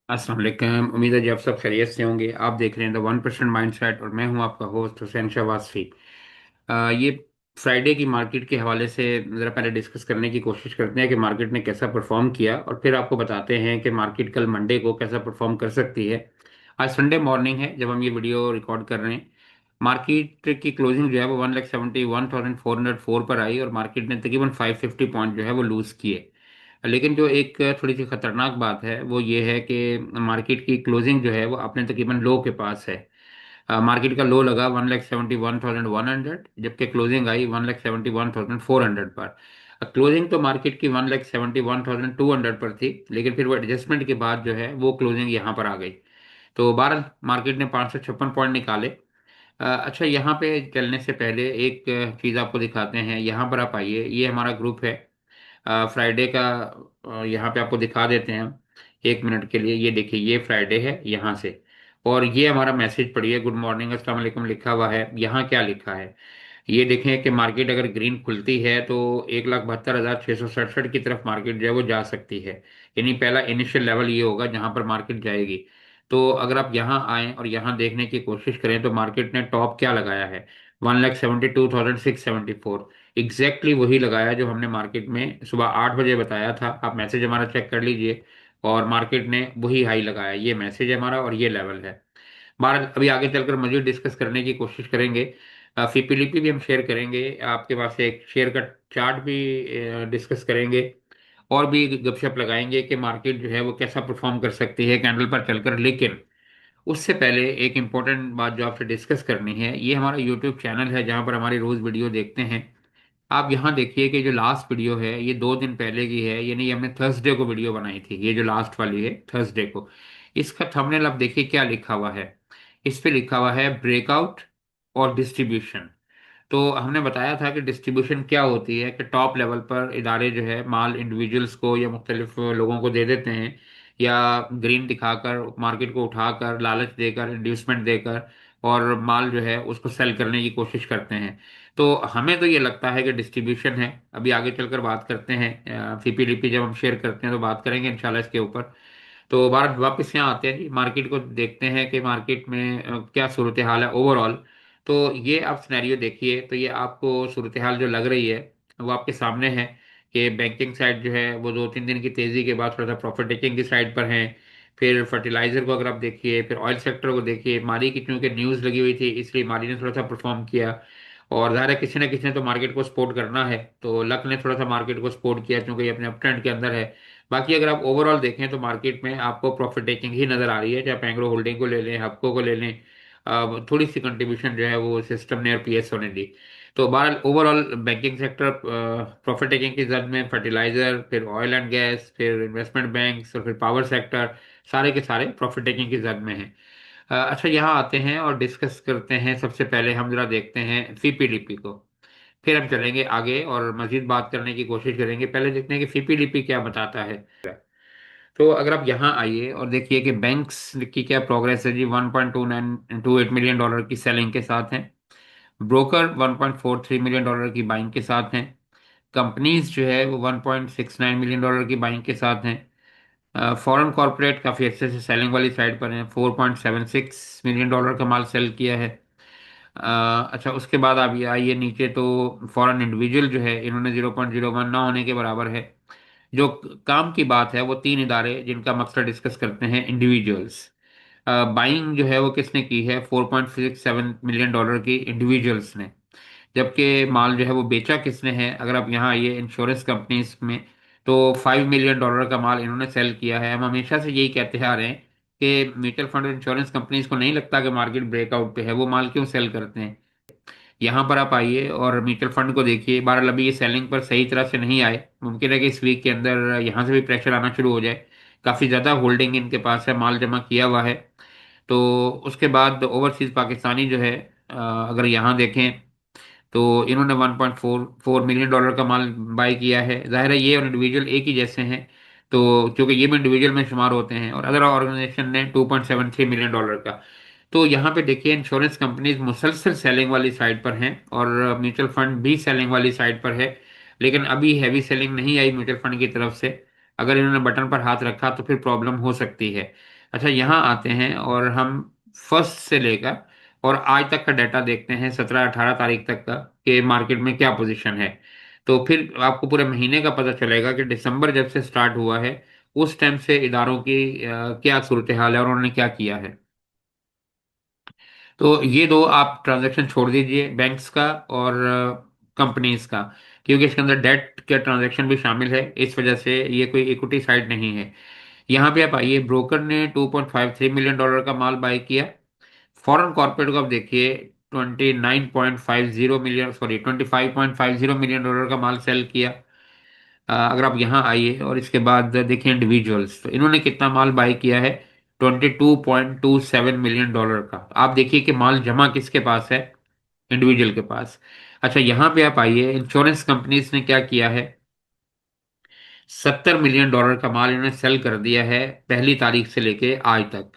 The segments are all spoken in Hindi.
अस्सलाम वालेकुम। उम्मीद है जी आप सब खैरियत से होंगे। आप देख रहे हैं द 1% माइंडसेट और मैं हूं आपका होस्ट हुसैन शहबाज़। ये फ्राइडे की मार्केट के हवाले से ज़रा पहले डिस्कस करने की कोशिश करते हैं कि मार्केट ने कैसा परफॉर्म किया और फिर आपको बताते हैं कि मार्केट कल मंडे को कैसा परफॉर्म कर सकती है। आज संडे मॉर्निंग है जब हम ये वीडियो रिकॉर्ड कर रहे हैं। मार्केट की क्लोजिंग जो है वो 1,71,404 पर आई और मार्केट ने तकरीबन 550 पॉइंट जो है वो लूज़ किए। लेकिन जो एक थोड़ी सी खतरनाक बात है वो ये है कि मार्केट की क्लोजिंग जो है वो अपने तकरीबन लो के पास है। मार्केट का लो लगा 1,71,100, जबकि क्लोजिंग आई 1,71,400 पर। क्लोजिंग तो मार्केट की 1,71,200 पर थी, लेकिन फिर वो एडजस्टमेंट के बाद जो है वो क्लोजिंग यहाँ पर आ गई। तो 12 मार्केट ने 556 पॉइंट निकाले। अच्छा, यहाँ पे चलने से पहले एक चीज़ आपको दिखाते हैं। यहाँ पर आप आइए, ये हमारा ग्रुप है फ्राइडे का। यहाँ पे आपको दिखा देते हैं हम 1 मिनट के लिए। ये देखिए, ये फ्राइडे है यहाँ से। और ये हमारा मैसेज पढ़िए, गुड मॉर्निंग अस्सलाम वालेकुम लिखा हुआ है। यहाँ क्या लिखा है ये देखें कि मार्केट अगर ग्रीन खुलती है तो 1,72,667 की तरफ मार्केट जो है वो जा सकती है। यानी पहला इनिशियल लेवल ये होगा जहां पर मार्केट जाएगी। तो अगर आप यहाँ आएँ और यहाँ देखने की कोशिश करें तो मार्केट ने टॉप क्या लगाया है, 1,72,674। एग्जैक्टली वही लगाया जो हमने मार्केट में सुबह 8 बजे बताया था। आप मैसेज हमारा चेक कर लीजिए। और मार्केट ने वही हाई लगाया। ये मैसेज है हमारा और ये लेवल है। बारह अभी आगे चलकर मजीद डिस्कस करने की कोशिश करेंगे। फीपीलीपी भी हम शेयर करेंगे आपके पास, एक शेयर का चार्ट भी डिस्कस करेंगे। और भी गपशप लगाएंगे कि मार्केट जो है वो कैसा परफॉर्म कर सकती है कैंडल पर चलकर। लेकिन उससे पहले एक इम्पोर्टेंट बात जो आपसे डिस्कस करनी है, ये हमारा यूट्यूब चैनल है जहाँ पर हमारी रोज़ वीडियो देखते हैं। आप यहाँ देखिए कि जो लास्ट वीडियो है ये 2 दिन पहले की है, यानी हमने थर्सडे को वीडियो बनाई थी। ये जो लास्ट वाली है थर्सडे को, इसका थंबनेल आप देखिए क्या लिखा हुआ है। इस पे लिखा हुआ है ब्रेकआउट और डिस्ट्रीब्यूशन। तो हमने बताया था कि डिस्ट्रीब्यूशन क्या होती है, कि टॉप लेवल पर इदारे जो है माल इंडिविजुअल्स को या मुख्तलिफ लोगों को दे देते हैं, या ग्रीन दिखाकर मार्केट को उठाकर लालच देकर इंड्यूसमेंट देकर और माल जो है उसको सेल करने की कोशिश करते हैं। तो हमें तो ये लगता है कि डिस्ट्रीब्यूशन है। अभी आगे चलकर बात करते हैं, फीपीडीपी जब हम शेयर करते हैं तो बात करेंगे इंशाल्लाह इसके ऊपर। तो भारत वापस यहाँ आते हैं जी, मार्केट को देखते हैं कि मार्केट में क्या सूरत हाल है ओवरऑल। तो ये आप सिनेरियो देखिए तो ये आपको सूरत हाल जो लग रही है वो आपके सामने है कि बैंकिंग साइड जो है वो 2-3 दिन की तेजी के बाद थोड़ा सा प्रॉफिट टेकिंग की साइड पर है। फिर फर्टिलाइजर को अगर आप देखिए, फिर ऑयल सेक्टर को देखिए। मारी की चूंकि न्यूज़ लगी हुई थी इसलिए मारी ने थोड़ा सा परफॉर्म किया। और ज़ाहिर है किसी न किसी ने तो मार्केट को सपोर्ट करना है, तो लक ने थोड़ा सा मार्केट को सपोर्ट किया क्योंकि ये अपने अप ट्रेंड के अंदर है। बाकी अगर आप ओवरऑल देखें तो मार्केट में आपको प्रॉफिट टेकिंग ही नजर आ रही है, चाहे आप एंग्रो होल्डिंग को ले लें, हपको को ले लें। थोड़ी सी कंट्रीब्यूशन जो है वो सिस्टम ने और पीएसओ ने दी। तो बहरहाल overall banking sector profit taking की जद में, फर्टिलाइजर, फिर ऑयल एंड गैस, फिर इन्वेस्टमेंट बैंक्स और फिर पावर सेक्टर, सारे के सारे प्रॉफिट टेकिंग की जद में हैं। अच्छा, यहाँ आते हैं और डिस्कस करते हैं। सबसे पहले हम जरा देखते हैं सीपीडीपी को, फिर हम चलेंगे आगे और मजीद बात करने की कोशिश करेंगे। पहले देखते हैं कि सीपीडीपी क्या बताता है। तो अगर आप यहाँ आइए और देखिए कि बैंक्स की क्या प्रोग्रेस है जी, 1.2928 मिलियन डॉलर की सेलिंग के साथ हैं। ब्रोकर 1.43 मिलियन डॉलर की बाइंग के साथ हैं। कंपनीज जो है वो 1.69 मिलियन डॉलर की बाइंग के साथ हैं। फॉरेन कॉरपोरेट काफ़ी अच्छे से सेलिंग वाली साइड पर हैं, 4.76 मिलियन डॉलर का माल सेल किया है। अच्छा, उसके बाद आप ये आइए नीचे तो फॉरेन इंडिविजुअल जो है इन्होंने 0.01 ना होने के बराबर है। जो काम की बात है वो 3 इदारे जिनका मकसद डिस्कस करते हैं इंडिविजुअल्स। बाइंग जो है वो किसने की है, 4.67 मिलियन डॉलर की इंडिविजुअल्स ने। जबकि माल जो है वो बेचा किसने है, अगर आप यहाँ आइए इंश्योरेंस कंपनीज में, तो 5 मिलियन डॉलर का माल इन्होंने सेल किया है। हम हमेशा से यही कहते आ रहे हैं कि म्यूचुअल फंड और इंश्योरेंस कंपनीज को नहीं लगता कि मार्केट ब्रेकआउट पे है, वो माल क्यों सेल करते हैं। यहाँ पर आप आइए और म्यूचुअल फंड को देखिए। बहरहाल अभी ये सेलिंग पर सही तरह से नहीं आए, मुमकिन है कि इस वीक के अंदर यहाँ से भी प्रेशर आना शुरू हो जाए। काफ़ी ज़्यादा होल्डिंग इनके पास है, माल जमा किया हुआ है। तो उसके बाद ओवरसीज पाकिस्तानी जो है, अगर यहाँ देखें तो इन्होंने 1.44 मिलियन डॉलर का माल बाय किया है। जाहिर है ये और इंडिविजुअल एक ही जैसे हैं, तो क्योंकि ये भी इंडिविजुअल में शुमार होते हैं। और अदर ऑर्गेनाइजेशन ने 2.73 मिलियन डॉलर का। तो यहाँ पे देखिए इंश्योरेंस कंपनीज मुसलसल सेलिंग वाली साइड पर हैं और म्यूचुअल फंड भी सेलिंग वाली साइड पर है। लेकिन अभी हैवी सेलिंग नहीं आई म्यूचुअल फंड की तरफ से। अगर इन्होंने बटन पर हाथ रखा तो फिर प्रॉब्लम हो सकती है। अच्छा, यहाँ आते हैं और हम फर्स्ट से लेकर और आज तक का डाटा देखते हैं, 17-18 तारीख तक का, कि मार्केट में क्या पोजीशन है। तो फिर आपको पूरे महीने का पता चलेगा कि दिसंबर जब से स्टार्ट हुआ है उस टाइम से इदारों की क्या सूरत हाल है और उन्होंने क्या किया है। तो ये दो आप ट्रांजैक्शन छोड़ दीजिए, बैंक्स का और कंपनीज का, क्योंकि इसके अंदर डेट के ट्रांजैक्शन भी शामिल है, इस वजह से ये कोई इक्विटी साइड नहीं है। यहाँ पे आप आइए, ब्रोकर ने $2.53 मिलियन का माल बाय किया। फॉरेन कॉर्पोरेट को आप देखिए, 29.50 मिलियन, सॉरी, $25.50 मिलियन का माल सेल किया। अगर आप यहाँ आइए और इसके बाद देखिए इंडिविजुअल्स, तो इन्होंने कितना माल बाय किया है, $22.27 मिलियन का। आप देखिए कि माल जमा किसके पास है, इंडिविजुअल के पास। अच्छा, यहाँ पे आप आइए, इंश्योरेंस कंपनीज ने क्या किया है, $70 मिलियन का माल इन्होंने सेल कर दिया है 1 तारीख से लेके आज तक।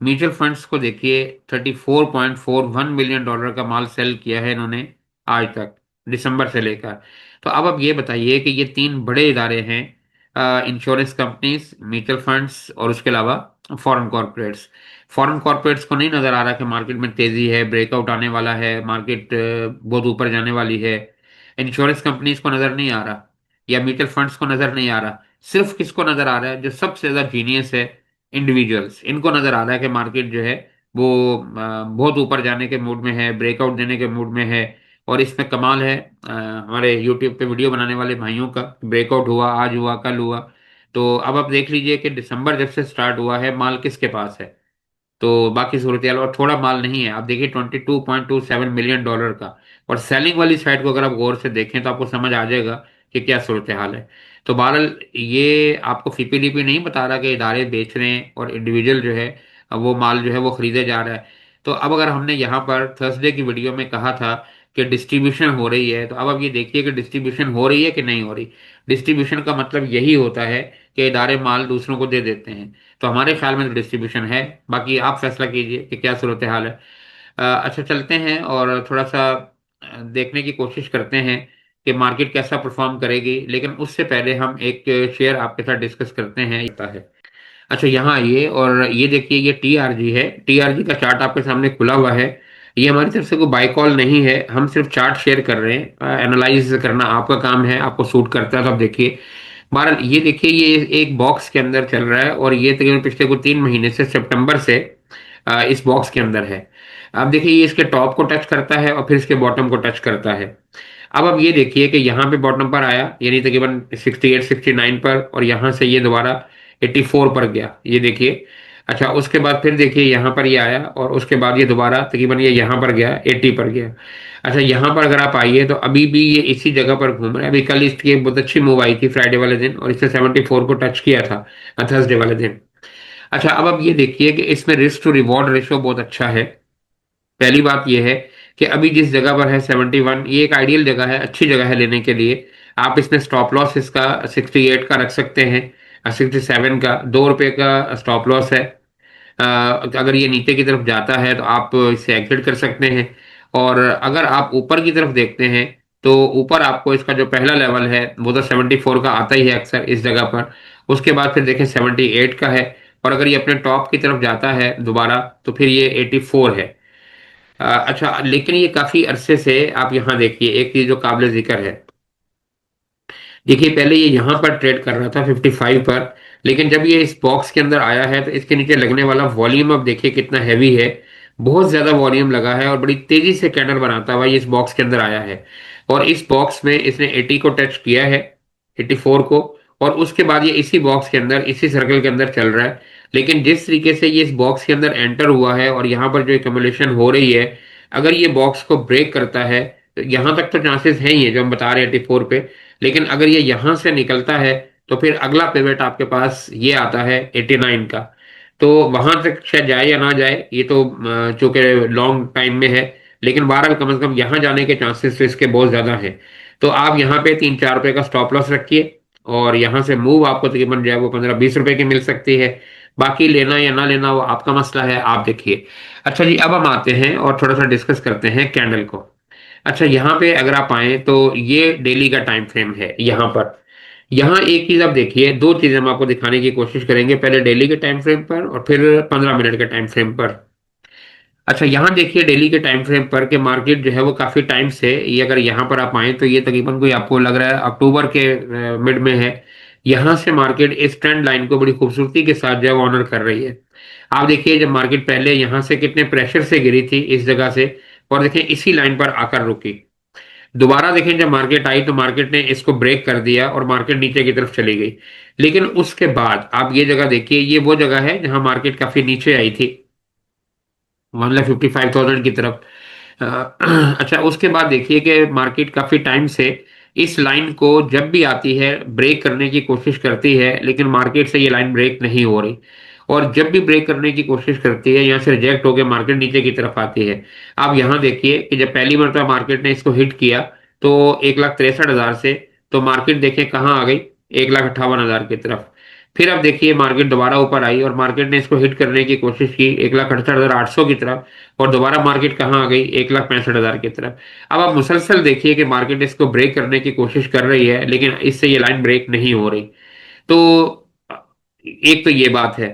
म्यूचुअल फंड्स को देखिए, $34.41 मिलियन का माल सेल किया है इन्होंने आज तक, दिसंबर से लेकर। तो अब आप ये बताइए कि ये तीन बड़े इदारे हैं, इंश्योरेंस कंपनीज, म्यूचुअल फंड्स और उसके अलावा फॉरेन कॉर्पोरेट्स। फॉरेन कॉर्पोरेट्स को नहीं नजर आ रहा कि मार्केट में तेजी है, ब्रेकआउट आने वाला है, मार्केट बहुत ऊपर जाने वाली है। इंश्योरेंस कंपनीज को नजर नहीं आ रहा, या म्यूचुअल फंड्स को नजर नहीं आ रहा। सिर्फ किसको नजर आ रहा है, जो सबसे ज्यादा जीनियस है, इंडिविजुअल्स, इनको नजर आ रहा है कि मार्केट जो है वो बहुत ऊपर जाने के मूड में है, ब्रेकआउट देने के मूड में है। और इसमें कमाल है हमारे यूट्यूब पे वीडियो बनाने वाले भाइयों का, ब्रेकआउट हुआ, आज हुआ, कल हुआ। तो अब आप देख लीजिए कि दिसंबर जब से स्टार्ट हुआ है माल किसके पास है। तो बाकी सूरत हाल, और थोड़ा माल नहीं है, आप देखिए $22.27 मिलियन का। और सेलिंग वाली साइड को अगर आप गौर से देखें तो आपको समझ आ जाएगा कि क्या सूरत हाल है। तो बहरहाल, ये आपको फीपीडीपी नहीं बता रहा कि इदारे बेच रहे हैं और इंडिविजुअल जो है वो माल जो है वो खरीदे जा रहा है। तो अब अगर हमने यहाँ पर थर्सडे की वीडियो में कहा था कि डिस्ट्रीब्यूशन हो रही है, तो अब आप ये देखिए कि डिस्ट्रीब्यूशन हो रही है कि नहीं हो रही। डिस्ट्रीब्यूशन का मतलब यही होता है कि इदारे माल दूसरों को दे देते हैं। तो हमारे ख्याल में तो डिस्ट्रीब्यूशन है, बाकी आप फैसला कीजिए कि क्या सूरत हाल है। अच्छा, चलते हैं और थोड़ा सा देखने की कोशिश करते हैं कि मार्केट कैसा परफॉर्म करेगी, लेकिन उससे पहले हम एक शेयर आपके साथ डिस्कस करते हैं, ये है। अच्छा, यहाँ आइए और ये देखिए, ये टीआरजी है। टीआरजी का चार्ट आपके सामने खुला हुआ है। ये हमारी तरफ से कोई बाय कॉल नहीं है, हम सिर्फ चार्ट शेयर कर रहे हैं। एनालाइज करना आपका काम है, आपको सूट करता है तो आप देखिए। बहरहाल, ये देखिए, ये एक बॉक्स के अंदर चल रहा है और ये तकरीबन पिछले को 3 महीने से, सितंबर से इस बॉक्स के अंदर है। अब देखिए, ये इसके टॉप को टच करता है और फिर इसके बॉटम को टच करता है। अब ये देखिए कि यहाँ पे बॉटम पर आया, यानी तकरीबन 68-69 पर, और यहाँ से ये दोबारा 84 पर गया, ये देखिए। अच्छा, उसके बाद फिर देखिए यहाँ पर ये आया और उसके बाद ये दोबारा तकरीबन ये यहाँ पर गया, 80 पर गया। अच्छा, यहाँ पर अगर आप आइए तो अभी भी ये इसी जगह पर घूम रहा है। अभी कल इसकी एक बहुत अच्छी मूव आई थी फ्राइडे वाले दिन, और इसने 74 को टच किया था थर्सडे वाले दिन। अच्छा, अब आप ये देखिए कि इसमें रिस्क टू रिवॉर्ड रेशो बहुत अच्छा है। पहली बात यह है कि अभी जिस जगह पर है 71, ये एक आइडियल जगह है, अच्छी जगह है लेने के लिए। आप इसमें स्टॉप लॉस इसका 68 का रख सकते हैं, 67 का, ₹2 का स्टॉप लॉस है। अगर ये नीचे की तरफ जाता है तो आप इसे एग्जिट कर सकते हैं। और अगर आप ऊपर की तरफ देखते हैं तो ऊपर आपको इसका जो पहला लेवल है वो तो 74 का आता ही है अक्सर इस जगह पर। उसके बाद फिर देखें 78 का है। और अगर ये अपने टॉप की तरफ जाता है दोबारा तो फिर ये 84 है। अच्छा, लेकिन ये काफी अरसे से, आप यहाँ देखिए, एक चीज जो काबिल जिक्र है, देखिए पहले ये यहाँ पर ट्रेड कर रहा था 55 पर, लेकिन जब ये इस बॉक्स के अंदर आया है तो इसके नीचे लगने वाला वॉल्यूम अब देखिए कितना हैवी है। बहुत ज्यादा वॉल्यूम लगा है और बड़ी तेजी से कैंडल बनाता हुआ ये इस बॉक्स के अंदर आया है। और इस बॉक्स में इसने 80 को टच किया है, 84 को। और उसके बाद ये इसी बॉक्स के अंदर, इसी सर्कल के अंदर चल रहा है। लेकिन जिस तरीके से ये इस बॉक्स के अंदर एंटर हुआ है और यहाँ पर जो एकमुलेशन हो रही है, अगर ये बॉक्स को ब्रेक करता है तो यहाँ तक तो चांसेस है ही है जो हम बता रहे हैं 84 पे। लेकिन अगर ये यहां से निकलता है तो फिर अगला पिवट आपके पास ये आता है 89 का। तो वहां तक शायद जाए या ना जाए, ये तो चूंकि लॉन्ग टाइम में है, लेकिन बहरहाल कम से कम यहाँ जाने के चांसेस तो इसके बहुत ज्यादा हैं। तो आप यहाँ पे 3-4 रुपए का स्टॉप लॉस रखिए, और यहाँ से मूव आपको तकरीबन जो है वो 15-20 रुपए की मिल सकती है। बाकी लेना या ना लेना वो आपका मसला है, आप देखिए। अच्छा जी, अब हम आते हैं और थोड़ा सा डिस्कस करते हैं कैंडल को। अच्छा, यहाँ पे अगर आप आए तो ये डेली का टाइम फ्रेम है। यहाँ पर यहाँ एक चीज आप देखिए, दो चीजें हम आपको दिखाने की कोशिश करेंगे, पहले डेली के टाइम फ्रेम पर और फिर 15 मिनट के टाइम फ्रेम पर। अच्छा, यहाँ देखिए डेली के टाइम फ्रेम पर के मार्केट जो है वो काफी टाइम से, ये अगर यहाँ पर आप आए तो ये तकरीबन कोई आपको लग रहा है अक्टूबर के मिड में है। यहाँ से मार्केट इस ट्रेंड लाइन को बड़ी खूबसूरती के साथ जो है ऑनर कर रही है। आप देखिए जब मार्केट पहले यहाँ से कितने प्रेशर से गिरी थी इस जगह से, और देखें इसी लाइन पर आकर रुकी। दोबारा देखें जब मार्केट आई तो मार्केट ने इसको ब्रेक कर दिया और मार्केट नीचे की तरफ चली गई। लेकिन उसके बाद आप ये जगह देखिए, ये वो जगह है जहां मार्केट काफी नीचे आई थी, 1,55,000 की तरफ। अ, अच्छा, उसके बाद देखिए कि मार्केट काफी टाइम से इस लाइन को जब भी आती है ब्रेक करने की कोशिश करती है, लेकिन मार्केट से ये लाइन ब्रेक नहीं हो रही। और जब भी ब्रेक करने की कोशिश करती है यहाँ से रिजेक्ट होकर मार्केट नीचे की तरफ आती है। आप यहाँ देखिए कि जब पहली मरतबा मार्केट ने इसको हिट किया तो 1,63,000 से, तो मार्केट देखें कहाँ आ गई, 1,58,000 की तरफ। फिर अब देखिए मार्केट दोबारा ऊपर आई और मार्केट ने इसको हिट करने की कोशिश की 1,68,800 की तरफ, और दोबारा मार्केट कहाँ आ गई, 1,65,000 की तरफ। अब आप मुसलसल देखिए कि मार्केट इसको ब्रेक करने की कोशिश कर रही है, लेकिन इससे ये लाइन ब्रेक नहीं हो रही। तो एक तो ये बात है।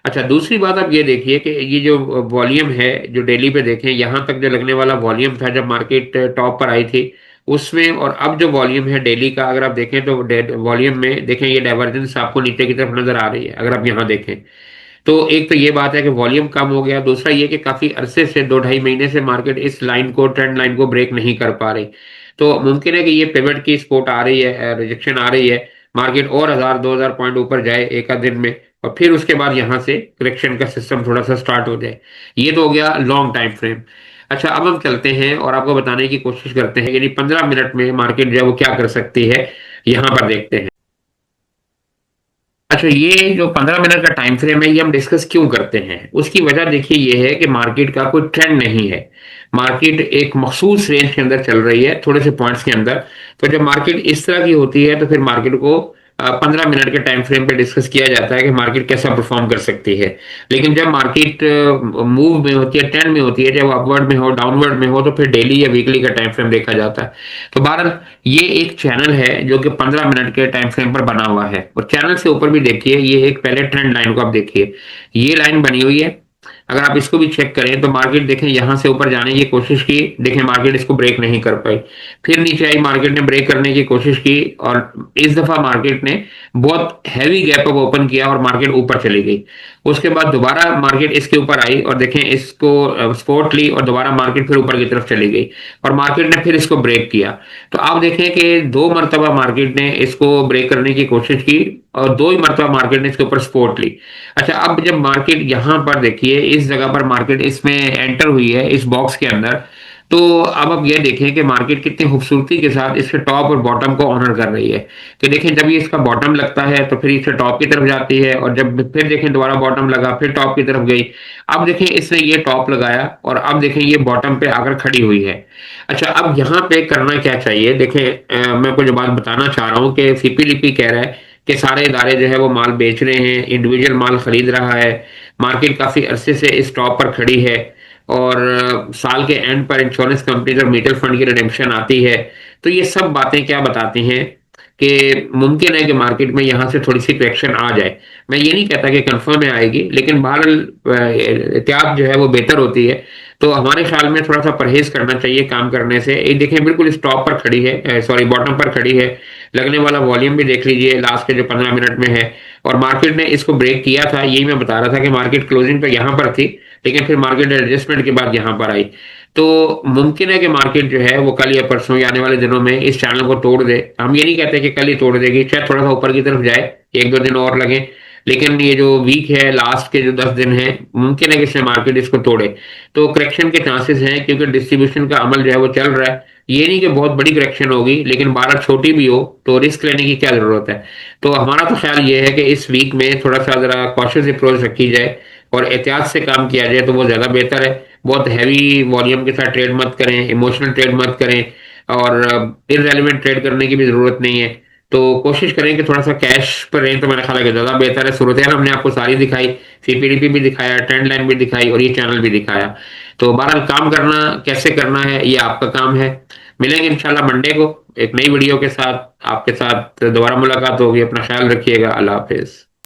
अच्छा, दूसरी बात आप ये देखिए कि ये जो वॉल्यूम है जो डेली पे देखें, यहाँ तक जो लगने वाला वॉल्यूम था जब मार्केट टॉप पर आई थी उसमें, और अब जो वॉल्यूम है डेली का अगर आप देखें तो वॉल्यूम में देखें ये डाइवर्जेंस आपको नीचे की तरफ नजर आ रही है अगर आप यहाँ देखें। तो एक तो ये बात है कि वॉल्यूम कम हो गया, दूसरा ये कि काफी अरसे से 2-2.5 महीने से मार्केट इस लाइन को, ट्रेंड लाइन को ब्रेक नहीं कर पा रही। तो मुमकिन है कि ये पिवट की सपोर्ट आ रही है, रिजेक्शन आ रही है, मार्केट और 1,000-2,000 पॉइंट ऊपर जाए एक आध दिन में, और फिर उसके बाद यहाँ से करेक्शन का सिस्टम थोड़ा सा स्टार्ट हो जाए। ये तो हो गया लॉन्ग टाइम फ्रेम। अच्छा, अब हम चलते हैं और आपको बताने की कोशिश करते हैं यानी 15 मिनट में मार्केट जो है वो क्या कर सकती है, यहाँ पर देखते हैं। अच्छा, ये जो 15 मिनट का टाइम फ्रेम है ये हम डिस्कस क्यों करते हैं, उसकी वजह देखिए ये है कि मार्केट का कोई ट्रेंड नहीं है। मार्केट एक मखसूस रेंज के अंदर चल रही है, थोड़े से पॉइंट्स के अंदर। तो जब मार्केट इस तरह की होती है तो फिर मार्केट को 15 मिनट के टाइम फ्रेम पे डिस्कस किया जाता है कि मार्केट कैसा परफॉर्म कर सकती है। लेकिन जब मार्केट मूव में होती है, ट्रेंड में होती है, चाहे वो अपवर्ड में हो डाउनवर्ड में हो, तो फिर डेली या वीकली का टाइम फ्रेम देखा जाता है। तो बहरहाल ये एक चैनल है जो कि 15 मिनट के टाइम फ्रेम पर बना हुआ है, और चैनल से ऊपर भी देखिए ये एक पहले ट्रेंड लाइन को आप देखिए, ये लाइन बनी हुई है। अगर आप इसको भी चेक करें तो मार्केट देखें यहां से ऊपर जाने की कोशिश की, देखें मार्केट इसको ब्रेक नहीं कर पाई। फिर नीचे आई, मार्केट ने ब्रेक करने की कोशिश की, और इस दफा मार्केट ने बहुत हैवी गैप अप ओपन किया और मार्केट ऊपर चली गई। उसके बाद दोबारा मार्केट इसके ऊपर आई और देखें इसको सपोर्ट ली, और दोबारा मार्केट फिर ऊपर की तरफ चली गई, और मार्केट ने फिर इसको ब्रेक किया। तो आप देखें कि दो मरतबा मार्केट ने इसको ब्रेक करने की कोशिश की, और दो ही मरतबा मार्केट ने इसके ऊपर सपोर्ट ली। अच्छा, अब जब मार्केट यहां पर देखिए इस जगह पर मार्केट इसमें एंटर हुई है इस बॉक्स के अंदर, तो अब आप ये देखें कि मार्केट कितनी खूबसूरती के साथ इसके टॉप और बॉटम को ऑनर कर रही है। कि देखें जब ये इसका बॉटम लगता है तो फिर इससे टॉप की तरफ जाती है, और जब फिर देखें दोबारा बॉटम लगा फिर टॉप की तरफ गई। अब देखें इसने ये टॉप लगाया और अब देखें ये बॉटम पे आकर खड़ी हुई है। अच्छा, अब यहाँ पे करना क्या चाहिए, देखें मैं कुछ बात बताना चाह रहा हूँ कि सीपीडीपी कह रहा है कि सारे इदारे जो है वो माल बेच रहे हैं, इंडिविजुअल माल खरीद रहा है, मार्केट काफी अरसे से इस टॉप पर खड़ी है, और साल के एंड पर इंश्योरेंस कंपनीज और म्यूचुअल फंड की रिडेम्पशन आती है। तो ये सब बातें क्या बताती हैं कि मुमकिन है कि मार्केट में यहाँ से थोड़ी सी करेक्शन आ जाए। मैं ये नहीं कहता कि कंफर्म में आएगी, लेकिन बहरहाल एहतियात जो है वो बेहतर होती है। तो हमारे ख्याल में थोड़ा सा परहेज करना चाहिए काम करने से। ये देखें बिल्कुल स्टॉप पर खड़ी है, सॉरी बॉटम पर खड़ी है। लगने वाला वॉल्यूम भी देख लीजिए लास्ट के जो 15 मिनट में है, और मार्केट ने इसको ब्रेक किया था। यही मैं बता रहा था कि मार्केट क्लोजिंग पे यहाँ पर थी, लेकिन फिर मार्केट एडजस्टमेंट के बाद यहाँ पर आई। तो मुमकिन है कि मार्केट जो है वो कल या परसों या आने वाले दिनों में इस चैनल को तोड़ दे। हम ये नहीं कहते कि कल ही तोड़ देगी, शायद थोड़ा सा ऊपर की तरफ जाए, 1-2 दिन और लगे। लेकिन ये जो वीक है, लास्ट के जो 10 दिन है, मुमकिन है कि इससे मार्केट इसको तोड़े। तो करेक्शन के चांसेस हैं, क्योंकि डिस्ट्रीब्यूशन का अमल जो है वो चल रहा है। ये नहीं कि बहुत बड़ी करेक्शन होगी, लेकिन 12 छोटी भी हो तो रिस्क लेने की क्या जरूरत है। तो हमारा तो ख्याल ये है कि इस वीक में थोड़ा सा जरा कॉशियस अप्रोच रखी जाए और एहतियात से काम किया जाए तो वो ज़्यादा बेहतर है। बहुत हैवी वॉल्यूम के साथ ट्रेड मत करें, इमोशनल ट्रेड मत करें, और इररेलेवेंट ट्रेड करने की भी ज़रूरत नहीं है। तो कोशिश करें कि थोड़ा सा कैश पर रहें, तो मेरा ख्याल है कि ज़्यादा बेहतर है। सूरत हमने आपको सारी दिखाई, सीपीडीपी भी दिखाया, ट्रेंड लाइन भी दिखाई, और ये चैनल भी दिखाया। तो बहरहाल काम करना कैसे करना है ये आपका काम है। मिलेंगे इंशाल्लाह मंडे को। एक नई वीडियो के साथ आपके साथ दोबारा मुलाकात होगी। अपना ख्याल रखिएगा। अल्लाह हाफिज।